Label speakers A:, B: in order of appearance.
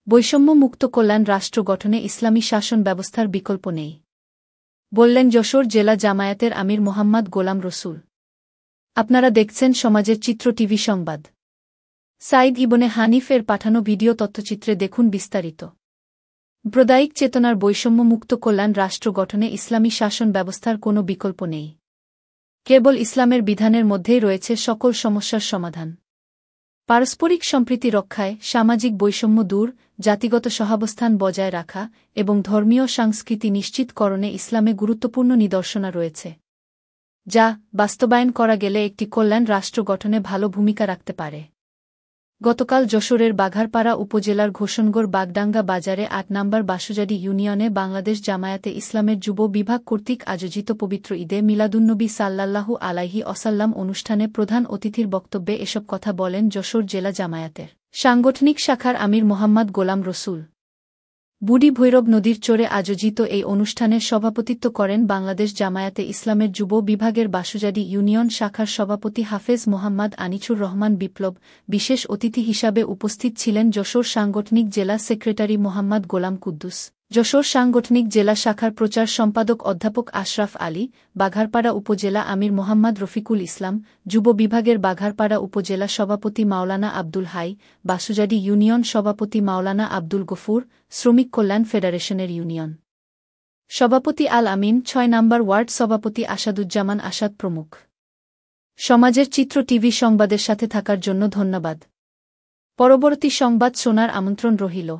A: বৈষম্য-মুক্ত কল্যাণ রাষ্ট্র গঠনে ইসলামী শাসন ব্যবস্থার বিকল্প নেই, বললেন যশোর জেলা জামায়াতের আমির মোহাম্মদ গোলাম রসুল। আপনারা দেখছেন সমাজের চিত্র টিভি সংবাদ। সাইদ ইবনে হানিফ এর পাঠানো ভিডিও তথ্যচিত্রে দেখুন বিস্তারিত। সাম্প্রদায়িক চেতনার বৈষম্য-মুক্ত কল্যাণ রাষ্ট্র গঠনে ইসলামী শাসন ব্যবস্থার কোনো বিকল্প নেই। কেবল ইসলামের বিধানের মধ্যেই রয়েছে সকল সমস্যার সমাধান। পারস্পরিক সম্প্রীতি রক্ষায়, সামাজিক বৈষম্য দূর, জাতিগত সহাবস্থান বজায় রাখা এবং ধর্মীয় সংস্কৃতি নিশ্চিতকরণে ইসলামে গুরুত্বপূর্ণ নিদর্শনা রয়েছে, যা বাস্তবায়ন করা গেলে একটি কল্যাণ রাষ্ট্র গঠনে ভালো ভূমিকা রাখতে পারে। গতকাল যশোরের বাঘারপাড়া উপজেলার ঘোষণগড় বাগডাঙ্গা বাজারে ৮ নম্বর বাসুজাডি ইউনিয়নে বাংলাদেশ জামায়াতে ইসলামের যুব বিভাগ কর্তৃক আয়োজিত পবিত্র ঈদে মিলাদুন্নবী সাল্লাল্লাহু আলাইহি ওয়াসাল্লাম অনুষ্ঠানে প্রধান অতিথির বক্তব্যে এসব কথা বলেন যশোর জেলা জামায়াতের সাংগঠনিক শাখার আমির মোহাম্মদ গোলাম রসুল। বুড়ি ভৈরব নদীর চরে আয়োজিত এই অনুষ্ঠানের সভাপতিত্ব করেন বাংলাদেশ জামায়াতে ইসলামের যুব বিভাগের বাসুজাডি ইউনিয়ন শাখার সভাপতি হাফেজ মোহাম্মদ আনিছুর রহমান বিপ্লব। বিশেষ অতিথি হিসাবে উপস্থিত ছিলেন যশোর সাংগঠনিক জেলা সেক্রেটারি মোহাম্মদ গোলাম কুদ্দুস, যশোর সাংগঠনিক জেলা শাখার প্রচার সম্পাদক অধ্যাপক আশরাফ আলী, বাঘারপাড়া উপজেলা আমির মোহাম্মদ রফিকুল ইসলাম, যুব বিভাগের বাঘারপাড়া উপজেলা সভাপতি মাওলানা আব্দুল হাই, বাসুজাডি ইউনিয়ন সভাপতি মাওলানা আব্দুল গফুর, শ্রমিক কল্যাণ ফেডারেশনের ইউনিয়ন সভাপতি আল আমিন, ৬ নম্বর ওয়ার্ড সভাপতি আসাদুজ্জামান আসাদ প্রমুখ। সমাজের চিত্র টিভি সংবাদের সাথে থাকার জন্য ধন্যবাদ। পরবর্তী সংবাদ শোনার আমন্ত্রণ রহিল।